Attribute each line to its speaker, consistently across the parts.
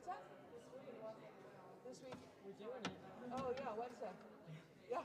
Speaker 1: What's that? This week? We're doing it. Oh, yeah, Wednesday. Yeah.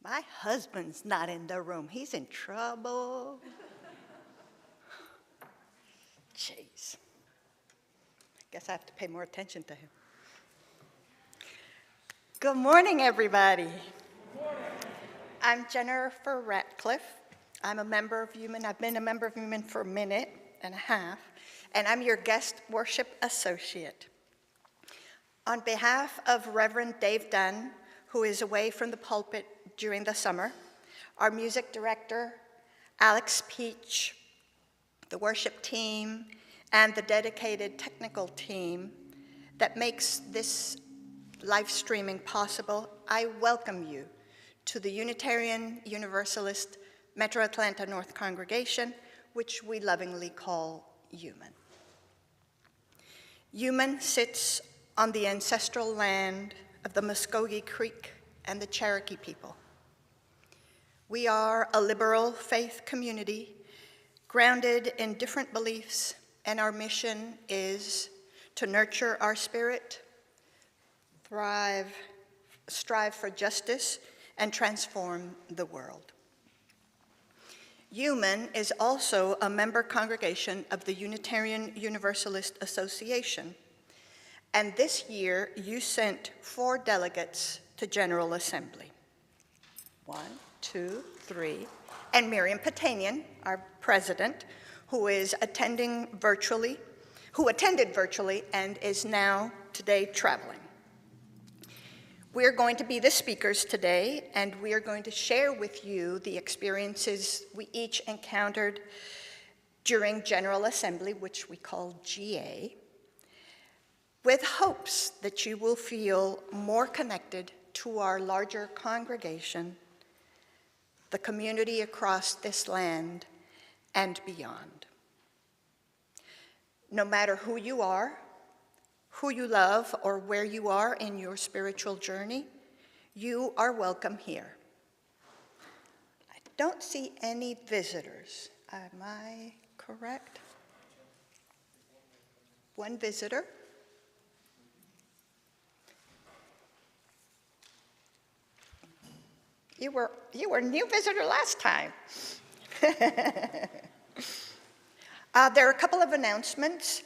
Speaker 2: My husband's not in the room. He's in trouble. Jeez. Guess I have to pay more attention to him. Good morning, everybody.
Speaker 1: Good morning.
Speaker 2: I'm Jennifer Ratcliffe. I'm a member of UUMAN. I've been a member of UUMAN for a minute and a half, and I'm your guest worship associate. On behalf of Reverend Dave Dunn, who is away from the pulpit during the summer, our music director, Alex Peach, the worship team, and the dedicated technical team that makes this live streaming possible, I welcome you to the Unitarian Universalist Metro Atlanta North Congregation, which we lovingly call UUMAN. UUMAN sits on the ancestral land of the Muskogee Creek and the Cherokee people. We are a liberal faith community grounded in different beliefs, and our mission is to nurture our spirit, strive for justice, and transform the world. UUMAN is also a member congregation of the Unitarian Universalist Association, And this year, you sent 4 delegates to General Assembly. 1, 2, 3, and Miriam Patanian, our president, who attended virtually and is now today traveling. We're going to be the speakers today, and we are going to share with you the experiences we each encountered during General Assembly, which we call GA, with hopes that you will feel more connected to our larger congregation, the community across this land, and beyond. No matter who you are, who you love, or where you are in your spiritual journey, you are welcome here. I don't see any visitors. Am I correct? One visitor. You were a new visitor last time. There are a couple of announcements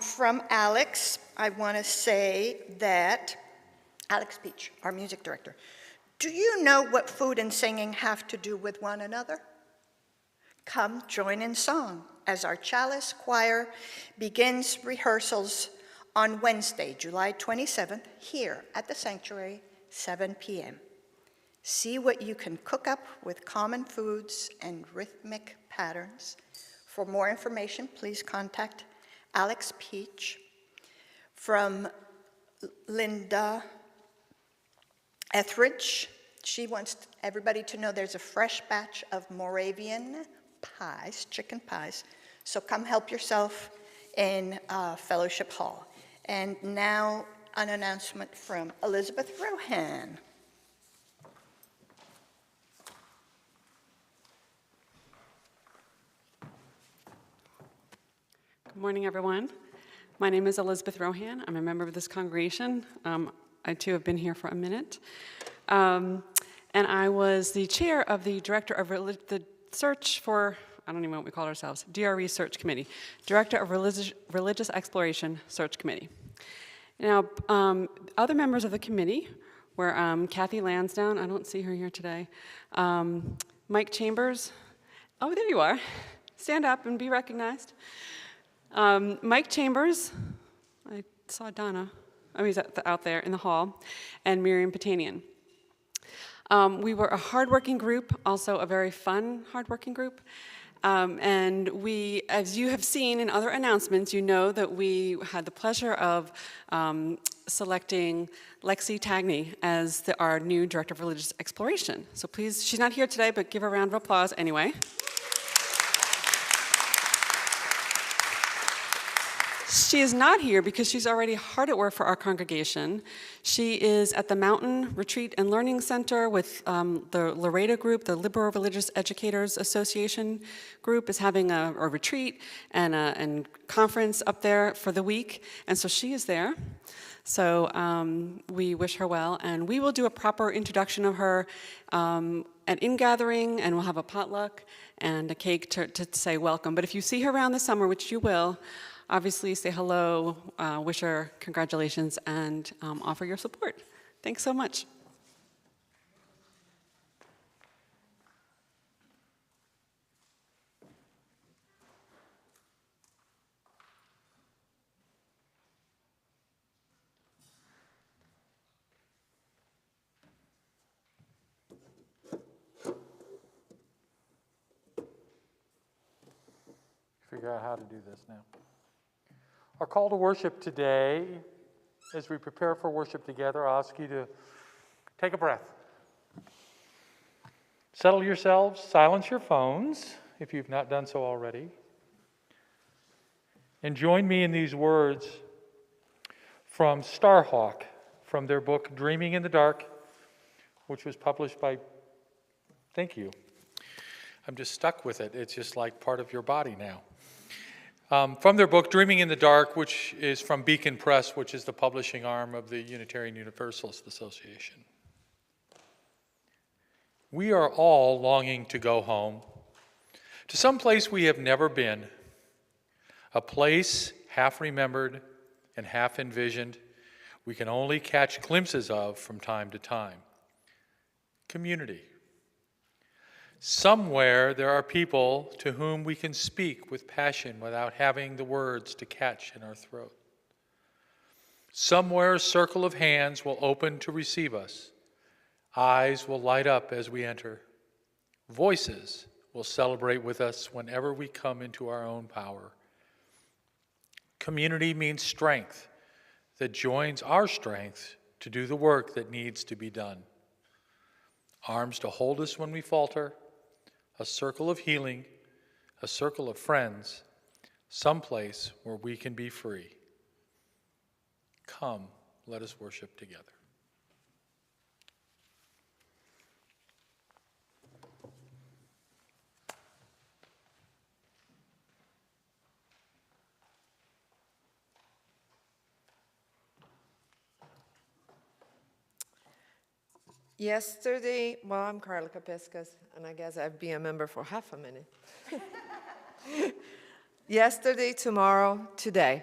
Speaker 2: from Alex. I want to say that, Alex Beach, our music director, do you know what food and singing have to do with one another? Come join in song as our Chalice Choir begins rehearsals on Wednesday, July 27th, here at the Sanctuary, 7 p.m. See what you can cook up with common foods and rhythmic patterns. For more information, please contact Alex Peach. From Linda Etheridge, she wants everybody to know there's a fresh batch of Moravian pies, chicken pies, so come help yourself in Fellowship Hall. And now an announcement from Elizabeth Rohan.
Speaker 3: Good morning, everyone. My name is Elizabeth Rohan. I'm a member of this congregation. I, too, have been here for a minute. And I was the chair of the director of the search for, I don't even know what we call ourselves, DRE Search Committee, Director of Religious Exploration Search Committee. Now, other members of the committee were Kathy Lansdowne, I don't see her here today, Mike Chambers, oh, there you are. Stand up and be recognized. Mike Chambers, I saw Donna, oh, he's out there in the hall, and Miriam Patanian. We were a hardworking group, also a very fun hardworking group. And we, as you have seen in other announcements, you know that we had the pleasure of selecting Lexi Tagney as our new Director of Religious Exploration. So please, she's not here today, but give her a round of applause anyway. She is not here because she's already hard at work for our congregation. She is at the Mountain Retreat and Learning Center with the Laredo group, the Liberal Religious Educators Association group is having a retreat and conference up there for the week, and so she is there. So we wish her well, and we will do a proper introduction of her at in-gathering, and we'll have a potluck and a cake to say welcome. But if you see her around this summer, which you will, obviously say hello, wish her congratulations, and offer your support. Thanks so much.
Speaker 4: Figure out how to do this now. Our call to worship today, as we prepare for worship together, I'll ask you to take a breath. Settle yourselves, silence your phones, if you've not done so already. And join me in these words from Starhawk, from their book, Dreaming in the Dark, which was published by, thank you. I'm just stuck with it. It's just like part of your body now. From their book, Dreaming in the Dark, which is from Beacon Press, which is the publishing arm of the Unitarian Universalist Association. We are all longing to go home, to some place we have never been, a place half remembered, and half envisioned, we can only catch glimpses of from time to time. Community. Somewhere there are people to whom we can speak with passion without having the words to catch in our throat. Somewhere a circle of hands will open to receive us. Eyes will light up as we enter. Voices will celebrate with us whenever we come into our own power. Community means strength that joins our strength to do the work that needs to be done. Arms to hold us when we falter, a circle of healing, a circle of friends, someplace where we can be free. Come, let us worship together.
Speaker 1: Yesterday, well, I'm Carla Kapeskas, and I guess I've been a member for half a minute. Yesterday, tomorrow, today.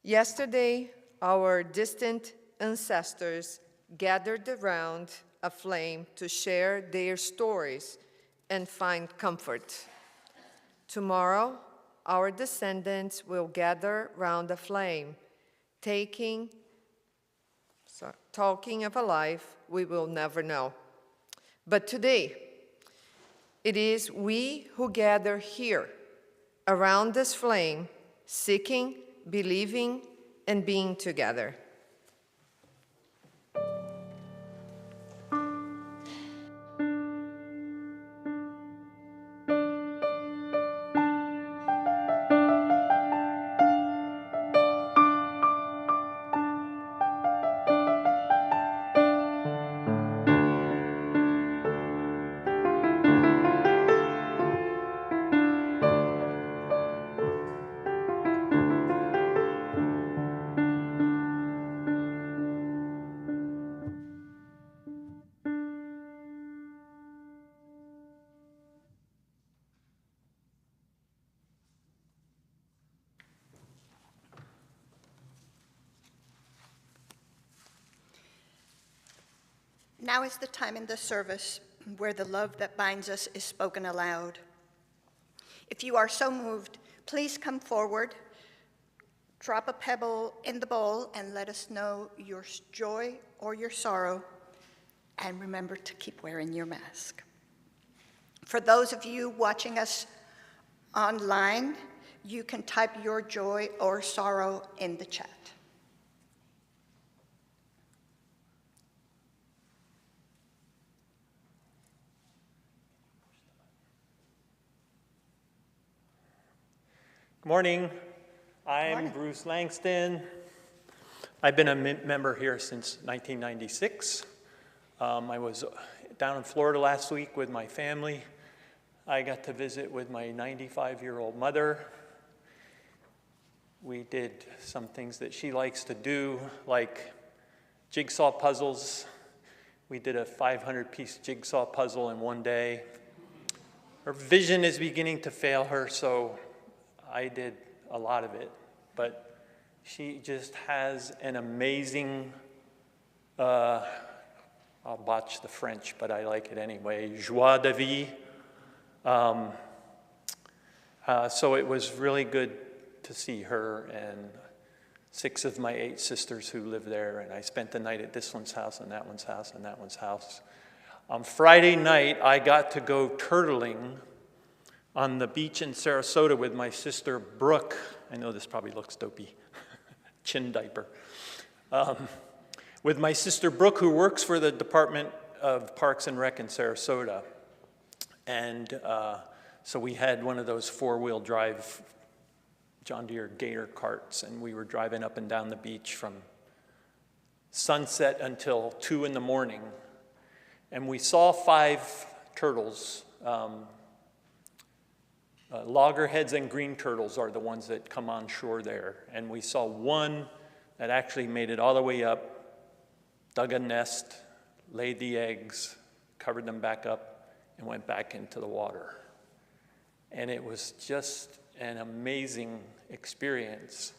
Speaker 1: Yesterday, our distant ancestors gathered around a flame to share their stories and find comfort. Tomorrow, our descendants will gather round a flame, talking of a life we will never know. But today, it is we who gather here around this flame, seeking, believing, and being together.
Speaker 2: Now is the time in the service where the love that binds us is spoken aloud. If you are so moved, please come forward, drop a pebble in the bowl, and let us know your joy or your sorrow, and remember to keep wearing your mask. For those of you watching us online, you can type your joy or sorrow in the chat.
Speaker 5: Good morning. I'm Bruce Langston. I've been a member here since 1996. I was down in Florida last week with my family. I got to visit with my 95-year-old mother. We did some things that she likes to do, like jigsaw puzzles. We did a 500-piece jigsaw puzzle in one day. Her vision is beginning to fail her, so I did a lot of it, but she just has an amazing, I'll botch the French, but I like it anyway, joie de vivre. So it was really good to see her and 6 of my 8 sisters who live there, and I spent the night at this one's house and that one's house and that one's house. On Friday night, I got to go turtling on the beach in Sarasota with my sister Brooke. I know this probably looks dopey, chin diaper. With my sister Brooke, who works for the Department of Parks and Rec in Sarasota. And so we had one of those 4-wheel drive John Deere Gator carts, and we were driving up and down the beach from sunset until 2 in the morning. And we saw 5 turtles. Loggerheads and green turtles are the ones that come on shore there. And we saw one that actually made it all the way up, dug a nest, laid the eggs, covered them back up, and went back into the water. And it was just an amazing experience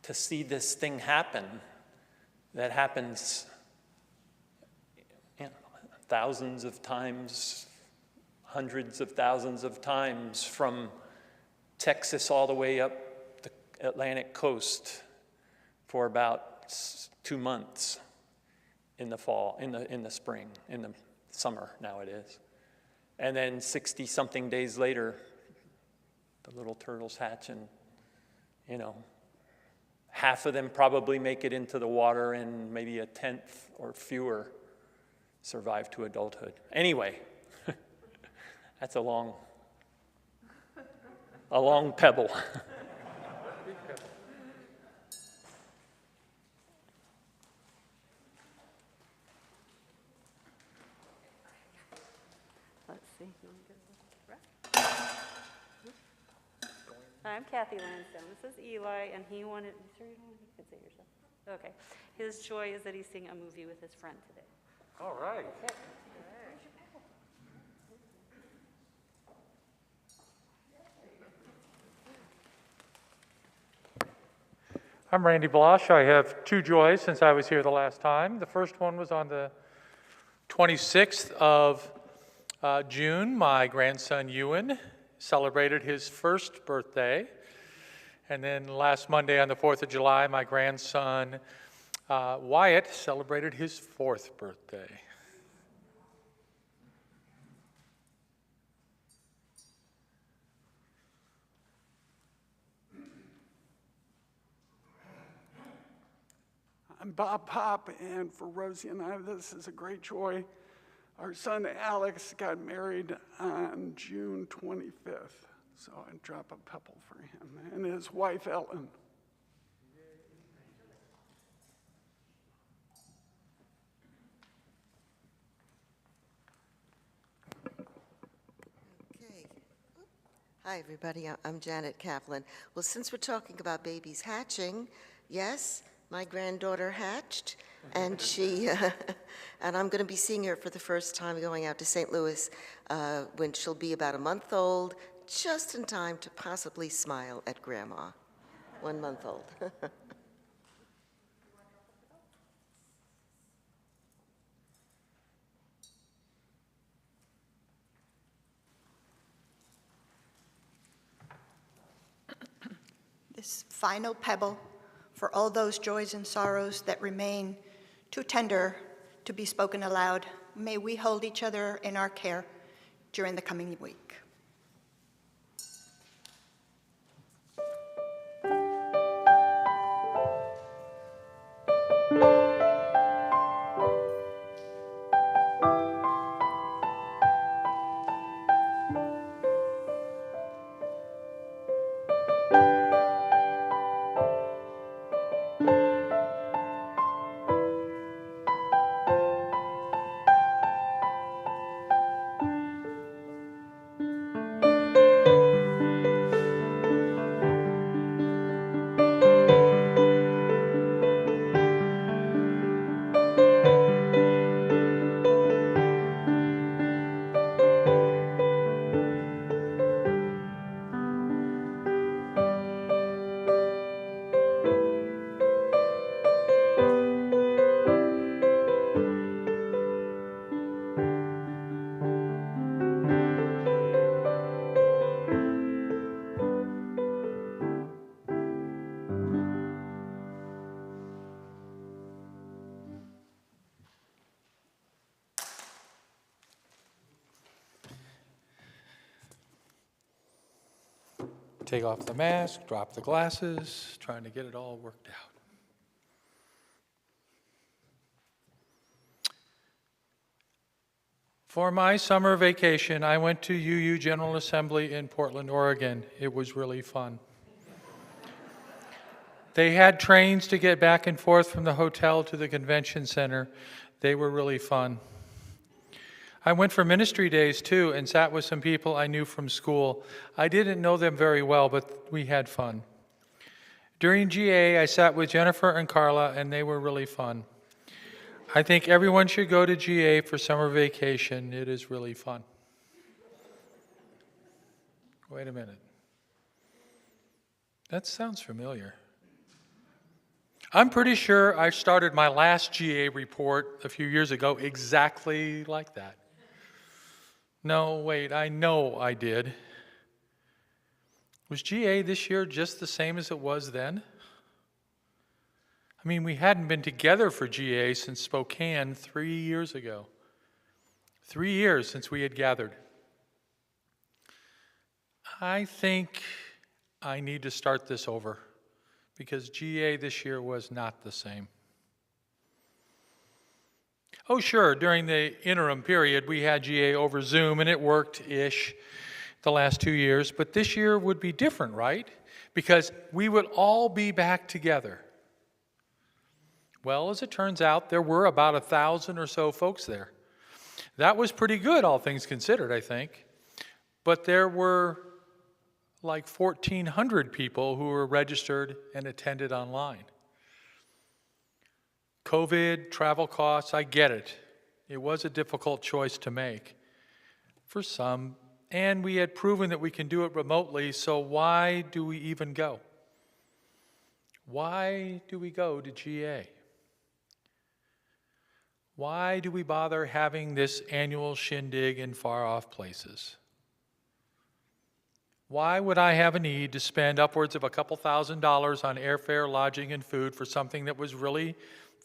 Speaker 5: to see this thing happen that happens thousands of times, hundreds of thousands of times from Texas all the way up the Atlantic coast for about 2 months in the fall, in the spring, in the summer now it is. And then 60-something days later, the little turtles hatch and, half of them probably make it into the water and maybe a tenth or fewer survive to adulthood. Anyway, that's a long pebble.
Speaker 6: Let's see. I'm Kathy Langston. This is Eli, and he wanted. Sure, you can say it yourself. Okay. His joy is that he's seeing a movie with his friend today.
Speaker 4: All right.
Speaker 6: Okay.
Speaker 4: I'm Randy Blasch. I have 2 joys since I was here the last time. The first one was on the 26th of June. My grandson Ewan celebrated his first birthday. And then last Monday on the 4th of July, my grandson Wyatt celebrated his 4th birthday.
Speaker 7: I'm Bob Pop, and for Rosie and I, this is a great joy. Our son Alex got married on June 25th, so I drop a pebble for him, and his wife Ellen.
Speaker 8: Okay. Hi, everybody. I'm Janet Kaplan. Well, since we're talking about babies hatching, yes, my granddaughter hatched, and and I'm going to be seeing her for the first time going out to St. Louis when she'll be about a month old, just in time to possibly smile at Grandma. 1 month old.
Speaker 2: This final pebble for all those joys and sorrows that remain too tender to be spoken aloud. May we hold each other in our care during the coming week.
Speaker 4: Take off the mask, drop the glasses, trying to get it all worked out. For my summer vacation, I went to UU General Assembly in Portland, Oregon. It was really fun. They had trains to get back and forth from the hotel to the convention center. They were really fun. I went for ministry days too and sat with some people I knew from school. I didn't know them very well, but we had fun. During GA, I sat with Jennifer and Carla, and they were really fun. I think everyone should go to GA for summer vacation. It is really fun. Wait a minute. That sounds familiar. I'm pretty sure I started my last GA report a few years ago exactly like that. No, wait, I know I did. Was GA this year just the same as it was then? I mean, we hadn't been together for GA since Spokane 3 years ago. 3 years since we had gathered. I think I need to start this over because GA this year was not the same. Oh, sure, during the interim period, we had GA over Zoom, and it worked-ish the last 2 years, but this year would be different, right? Because we would all be back together. Well, as it turns out, there were about 1,000 or so folks there. That was pretty good, all things considered, I think. But there were like 1,400 people who were registered and attended online. COVID, travel costs, I get it. It was a difficult choice to make for some, and we had proven that we can do it remotely, so why do we even go? Why do we go to GA? Why do we bother having this annual shindig in far-off places? Why would I have a need to spend upwards of a couple $1,000s on airfare, lodging, and food for something that was really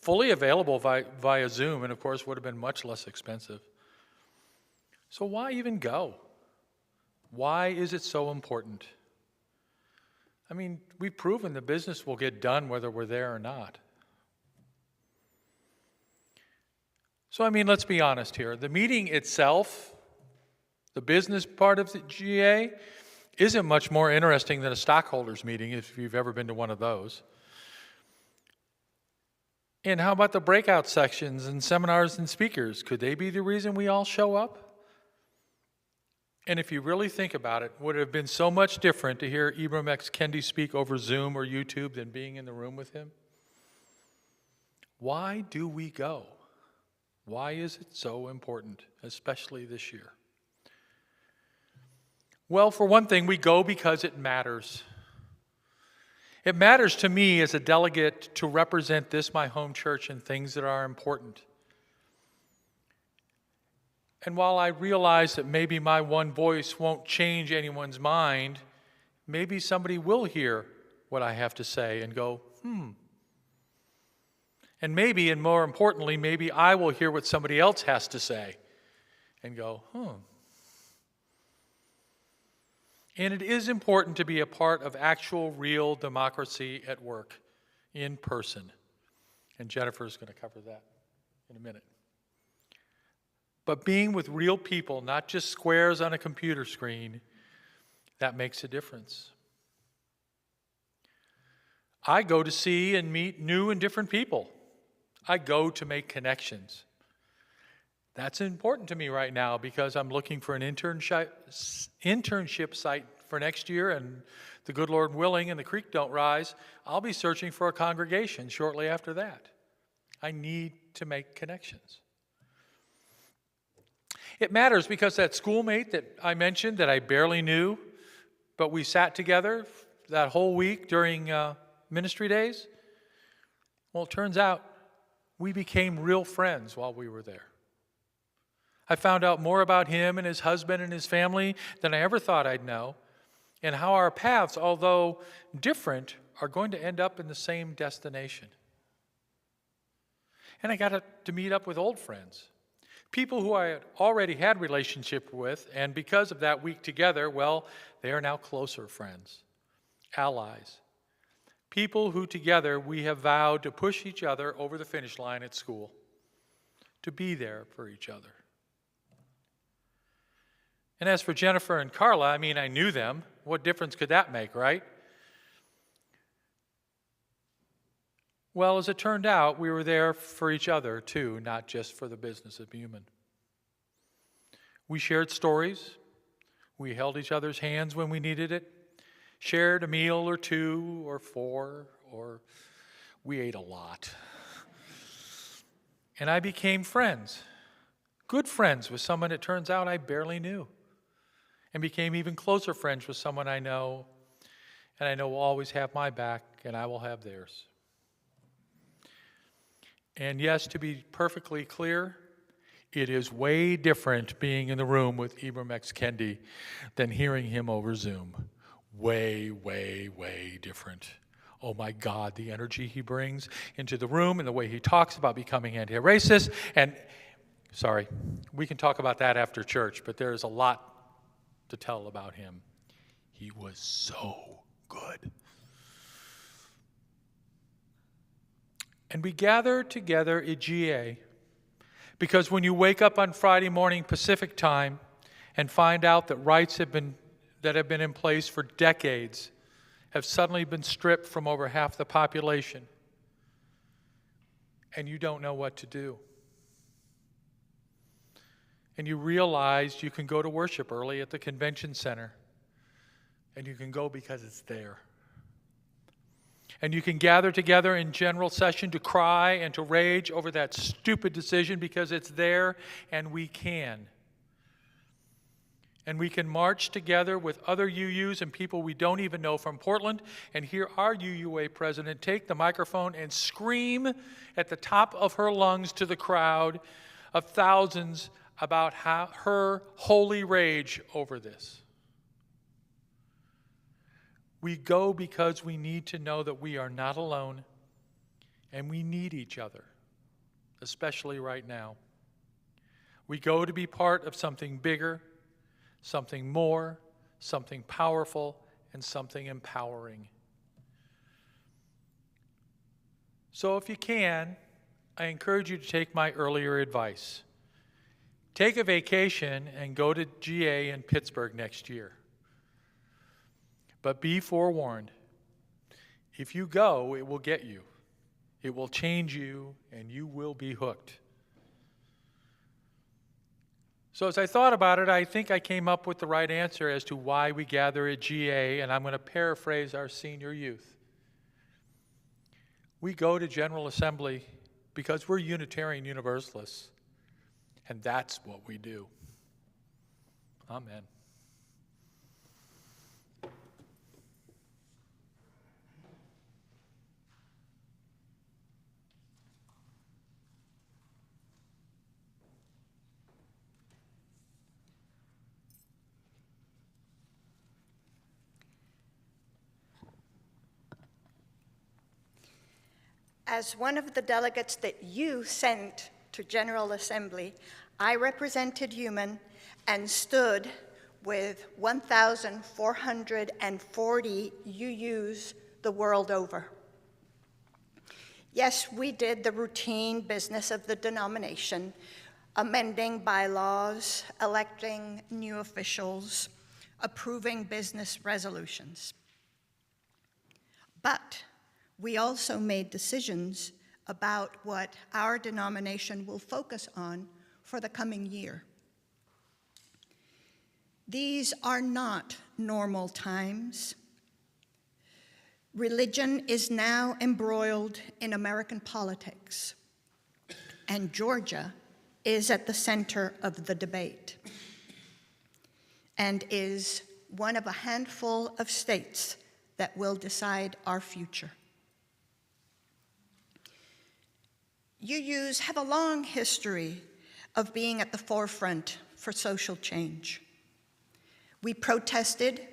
Speaker 4: fully available via Zoom and, of course, would have been much less expensive? So why even go? Why is it so important? I mean, we've proven the business will get done whether we're there or not. So, I mean, let's be honest here. The meeting itself, the business part of the GA, isn't much more interesting than a stockholders meeting if you've ever been to one of those. And how about the breakout sections and seminars and speakers? Could they be the reason we all show up? And if you really think about it, would it have been so much different to hear Ibram X. Kendi speak over Zoom or YouTube than being in the room with him? Why do we go? Why is it so important, especially this year? Well, for one thing, we go because it matters. It matters to me as a delegate to represent this, my home church, in things that are important. And while I realize that maybe my one voice won't change anyone's mind, maybe somebody will hear what I have to say and go, And maybe, and more importantly, maybe I will hear what somebody else has to say and go, And it is important to be a part of actual, real democracy at work, in person. And Jennifer's going to cover that in a minute. But being with real people, not just squares on a computer screen, that makes a difference. I go to see and meet new and different people. I go to make connections. That's important to me right now because I'm looking for an internship site for next year, and the good Lord willing and the creek don't rise, I'll be searching for a congregation shortly after that. I need to make connections. It matters because that schoolmate that I mentioned that I barely knew, but we sat together that whole week during ministry days, well, it turns out we became real friends while we were there. I found out more about him and his husband and his family than I ever thought I'd know, and how our paths, although different, are going to end up in the same destination. And I got to meet up with old friends, people who I had already had relationship with, and because of that week together, well, they are now closer friends, allies, people who together we have vowed to push each other over the finish line at school, to be there for each other. And as for Jennifer and Carla, I mean, I knew them. What difference could that make, right? Well, as it turned out, we were there for each other, too, not just for the business of UUMAN. We shared stories. We held each other's hands when we needed it, shared a meal or two or four, or we ate a lot. And I became friends, good friends with someone it turns out I barely knew, and became even closer friends with someone I know, and I know will always have my back, and I will have theirs. And yes, to be perfectly clear, it is way different being in the room with Ibram X. Kendi than hearing him over Zoom. Way, way, way different. Oh my God, the energy he brings into the room and the way he talks about becoming anti-racist. And, sorry, we can talk about that after church, but there's a lot to tell about him. He was so good. And we gather together at GA because when you wake up on Friday morning Pacific time and find out that rights that have been in place for decades have suddenly been stripped from over half the population, and you don't know what to do. And you realize you can go to worship early at the convention center, and you can go because it's there. And you can gather together in general session to cry and to rage over that stupid decision because it's there, and we can. And we can march together with other UUs and people we don't even know from Portland and hear our UUA president take the microphone and scream at the top of her lungs to the crowd of thousands about her holy rage over this. We go because we need to know that we are not alone and we need each other, especially right now. We go to be part of something bigger, something more, something powerful, and something empowering. So if you can, I encourage you to take my earlier advice. Take a vacation and go to GA in Pittsburgh next year. But be forewarned. If you go, it will get you. It will change you, and you will be hooked. So as I thought about it, I think I came up with the right answer as to why we gather at GA, and I'm going to paraphrase our senior youth. We go to General Assembly because we're Unitarian Universalists, and that's what we do. Amen.
Speaker 2: As one of the delegates that you sent to General Assembly, I represented UUMAN and stood with 1,440 UUs the world over. Yes, we did the routine business of the denomination, amending bylaws, electing new officials, approving business resolutions. But we also made decisions about what our denomination will focus on for the coming year. These are not normal times. Religion is now embroiled in American politics, and Georgia is at the center of the debate and is one of a handful of states that will decide our future. UUs have a long history of being at the forefront for social change. We protested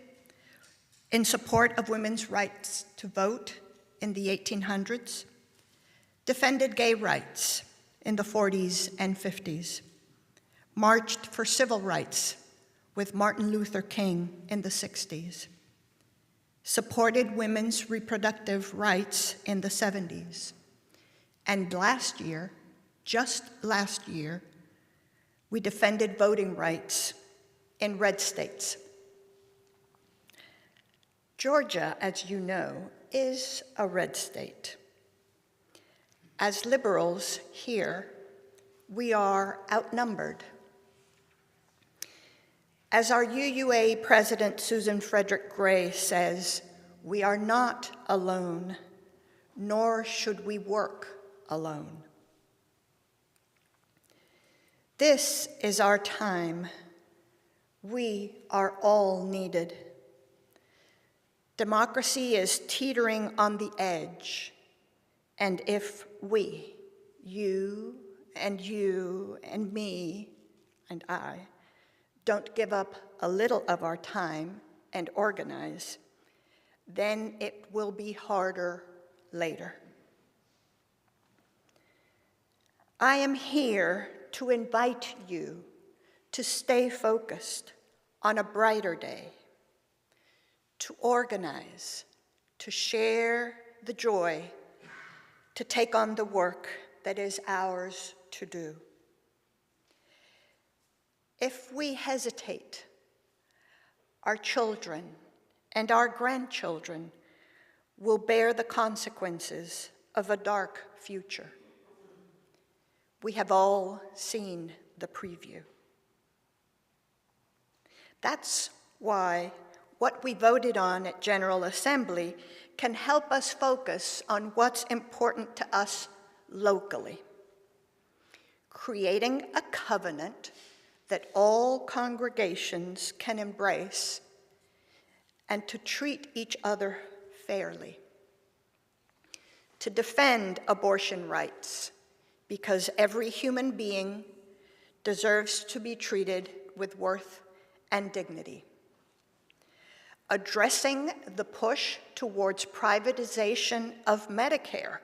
Speaker 2: in support of women's rights to vote in the 1800s, defended gay rights in the 40s and 50s, marched for civil rights with Martin Luther King in the 60s, supported women's reproductive rights in the 70s, and last year, just last year, we defended voting rights in red states. Georgia, as you know, is a red state. As liberals here, we are outnumbered. As our UUA president, Susan Frederick Gray, says, we are not alone, nor should we work alone. This is our time. We are all needed. Democracy is teetering on the edge, and if we, you and me and I don't give up a little of our time and organize, then it will be harder later. I am here to invite you to stay focused on a brighter day, to organize, to share the joy, to take on the work that is ours to do. If we hesitate, our children and our grandchildren will bear the consequences of a dark future. We have all seen the preview. That's why what we voted on at General Assembly can help us focus on what's important to us locally. Creating a covenant that all congregations can embrace and to treat each other fairly. To defend abortion rights, because every human being deserves to be treated with worth and dignity. Addressing the push towards privatization of Medicare,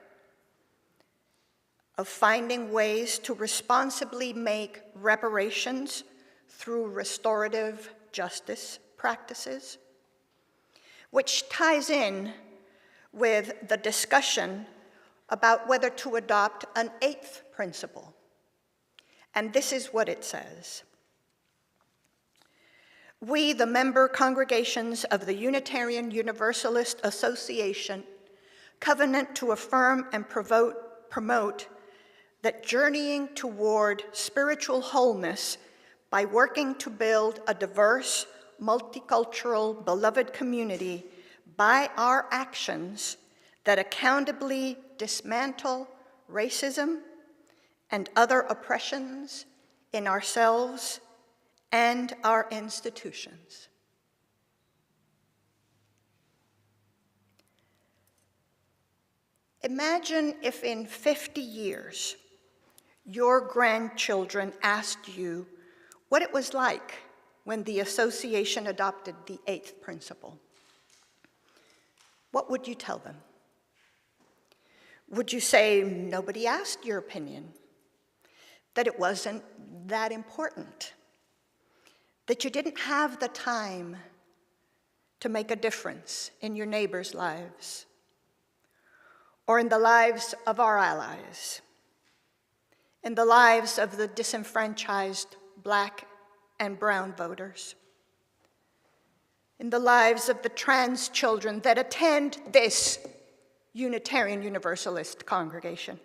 Speaker 2: of finding ways to responsibly make reparations through restorative justice practices, which ties in with the discussion about whether to adopt an eighth principle. And this is what it says. We, the member congregations of the Unitarian Universalist Association, covenant to affirm and promote that journeying toward spiritual wholeness by working to build a diverse, multicultural, beloved community by our actions that accountably dismantle racism and other oppressions in ourselves and our institutions. Imagine if in 50 years, your grandchildren asked you what it was like when the association adopted the eighth principle. What would you tell them? Would you say nobody asked your opinion? That it wasn't that important? That you didn't have the time to make a difference in your neighbors' lives or in the lives of our allies, in the lives of the disenfranchised Black and brown voters, in the lives of the trans children that attend this Unitarian Universalist congregation,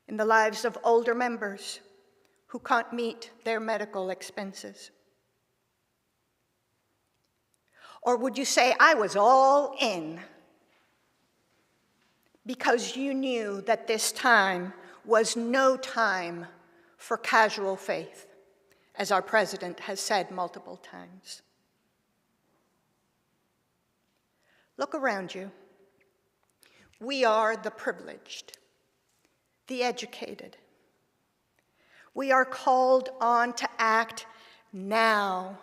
Speaker 2: in the lives of older members who can't meet their medical expenses? Or would you say, I was all in because you knew that this time was no time for casual faith, as our president has said multiple times? Look around you. We are the privileged, the educated. We are called on to act now,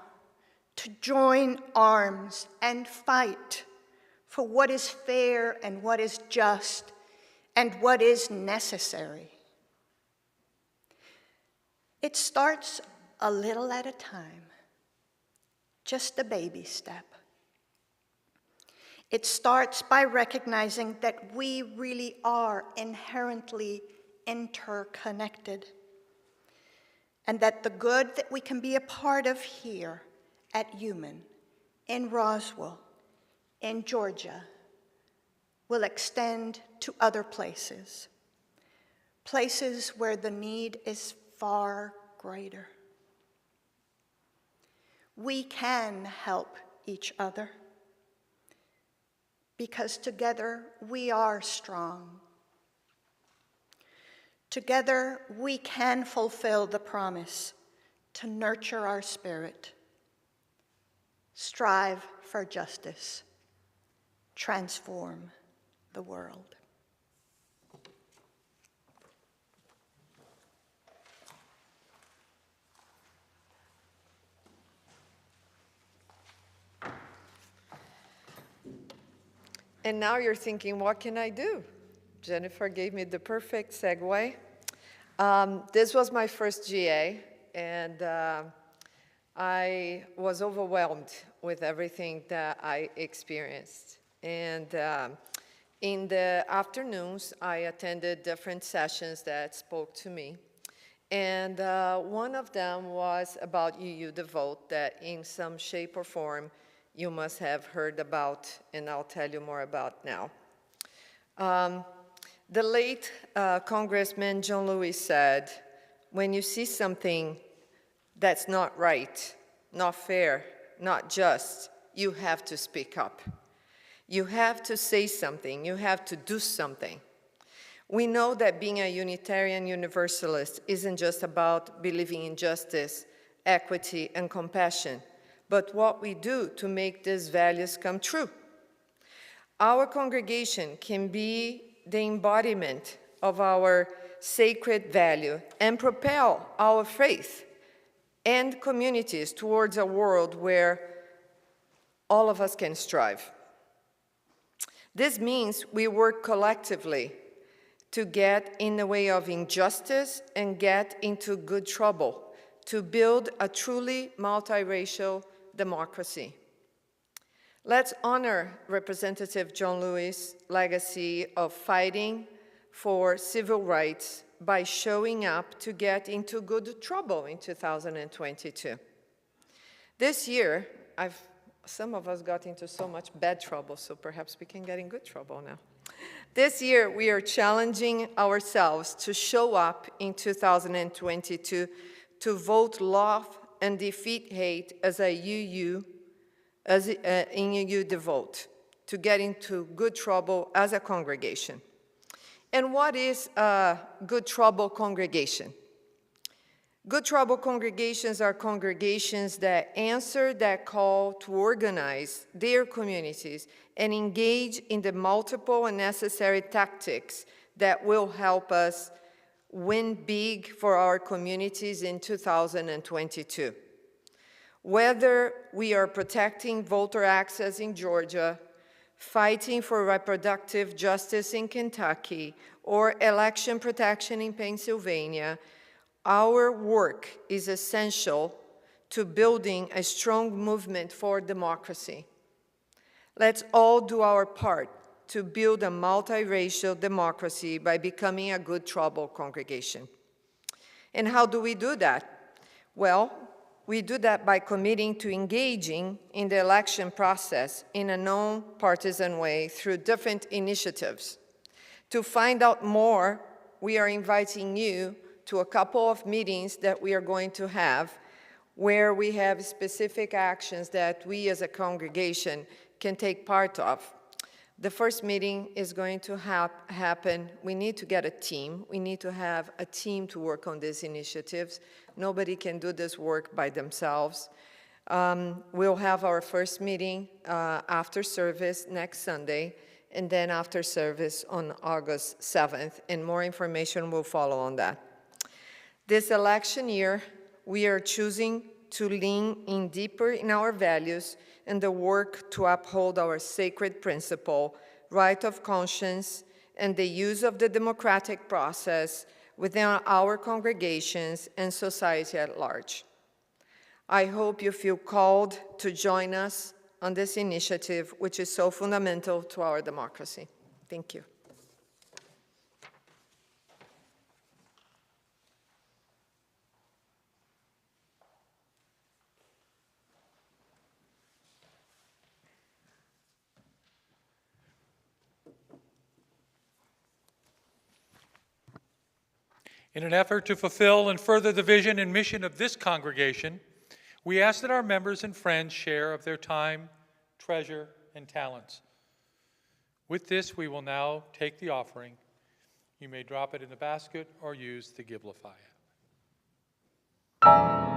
Speaker 2: to join arms and fight for what is fair and what is just and what is necessary. It starts a little at a time, just a baby step. It starts by recognizing that we really are inherently interconnected, and that the good that we can be a part of here at UUMAN, in Roswell, in Georgia, will extend to other places, places where the need is far greater. We can help each other because together we are strong. Together we can fulfill the promise to nurture our spirit, strive for justice, transform the world.
Speaker 1: And now you're thinking, what can I do? Jennifer gave me the perfect segue. This was my first GA, and I was overwhelmed with everything that I experienced. And in the afternoons, I attended different sessions that spoke to me. And one of them was about UU Devote, that in some shape or form you must have heard about, and I'll tell you more about now. The late Congressman John Lewis said, when you see something that's not right, not fair, not just, you have to speak up. You have to say something. You have to do something. We know that being a Unitarian Universalist isn't just about believing in justice, equity, and compassion, but what we do to make these values come true. Our congregation can be the embodiment of our sacred value and propel our faith and communities towards a world where all of us can strive. This means we work collectively to get in the way of injustice and get into good trouble to build a truly multiracial democracy. Let's honor Representative John Lewis' legacy of fighting for civil rights by showing up to get into good trouble in 2022. This year, some of us got into so much bad trouble, so perhaps we can get in good trouble now. This year, we are challenging ourselves to show up in 2022 to vote love and defeat hate as a UU, in UU Devote, to get into good trouble as a congregation. And what is a good trouble congregation? Good trouble congregations are congregations that answer that call to organize their communities and engage in the multiple and necessary tactics that will help us win big for our communities in 2022. Whether we are protecting voter access in Georgia, fighting for reproductive justice in Kentucky, or election protection in Pennsylvania, our work is essential to building a strong movement for democracy. Let's all do our part to build a multiracial democracy by becoming a good trouble congregation. And how do we do that? Well, we do that by committing to engaging in the election process in a non-partisan way through different initiatives. To find out more, we are inviting you to a couple of meetings that we are going to have where we have specific actions that we as a congregation can take part of. The first meeting is going to happen. We need to get a team. We need to have a team to work on these initiatives. Nobody can do this work by themselves. We'll have our first meeting after service next Sunday, and then after service on August 7th, and more information will follow on that. This election year, we are choosing to lean in deeper in our values and the work to uphold our sacred principle, right of conscience, and the use of the democratic process within our congregations and society at large. I hope you feel called to join us on this initiative, which is so fundamental to our democracy. Thank you.
Speaker 4: In an effort to fulfill and further the vision and mission of this congregation, we ask that our members and friends share of their time, treasure, and talents. With this, we will now take the offering. You may drop it in the basket or use the Givelify app.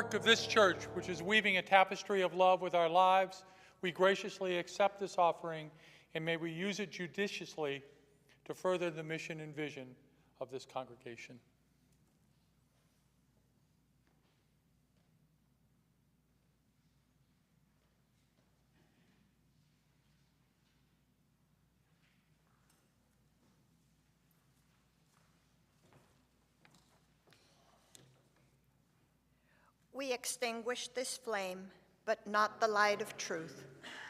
Speaker 4: work of this church, which is weaving a tapestry of love with our lives, we graciously accept this offering, and may we use it judiciously to further the mission and vision of this congregation.
Speaker 2: We extinguish this flame, but not the light of truth,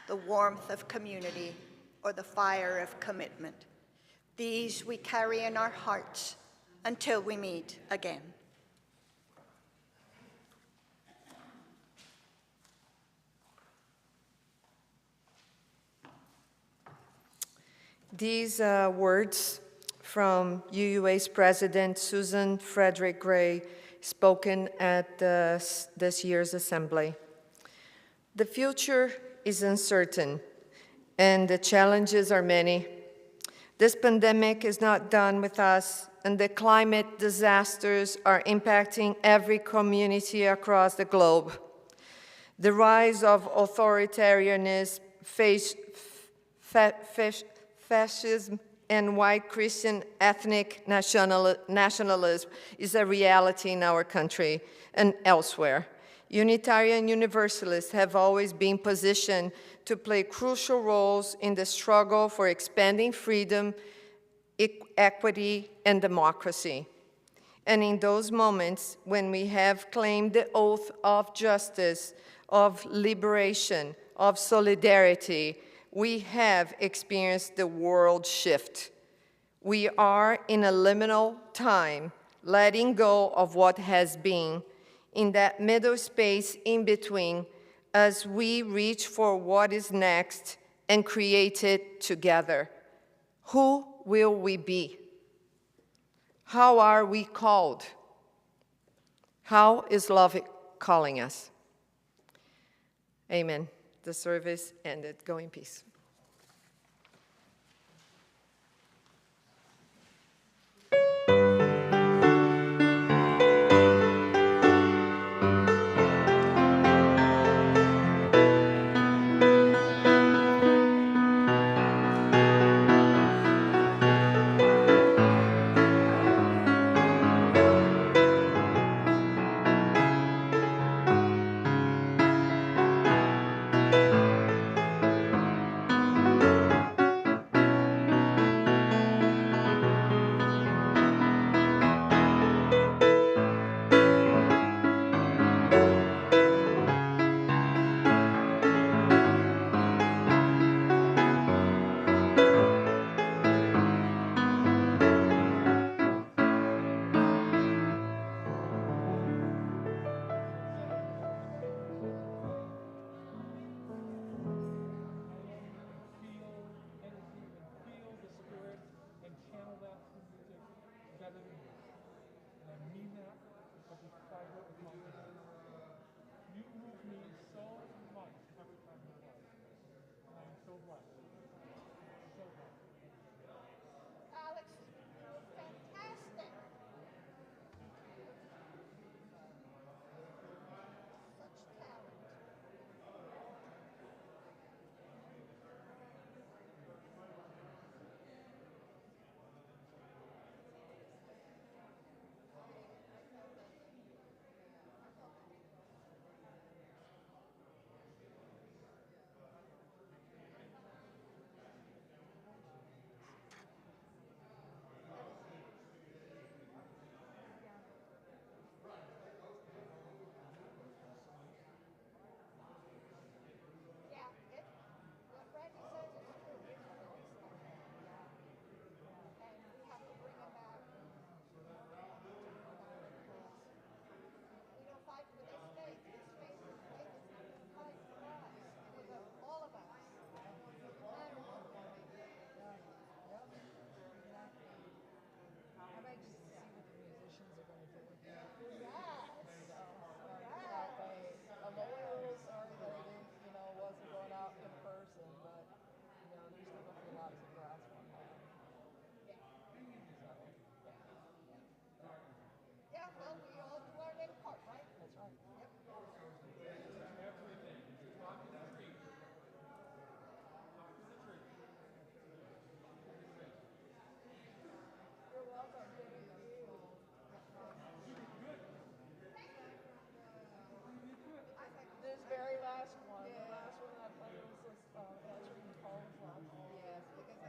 Speaker 2: the warmth of community, or the fire of commitment. These we carry in our hearts until we meet again.
Speaker 1: These words from UUA's president, Susan Frederick Gray, spoken at this year's assembly. The future is uncertain, and the challenges are many. This pandemic is not done with us, and the climate disasters are impacting every community across the globe. The rise of authoritarianism, fascism, and white Christian ethnic nationalism is a reality in our country and elsewhere. Unitarian Universalists have always been positioned to play crucial roles in the struggle for expanding freedom, equity, and democracy. And in those moments when we have claimed the oath of justice, of liberation, of solidarity, we have experienced the world shift. We are in a liminal time, letting go of what has been, in that middle space in between, as we reach for what is next and create it together. Who will we be? How are we called? How is love calling us? Amen. The service ended. Go in peace.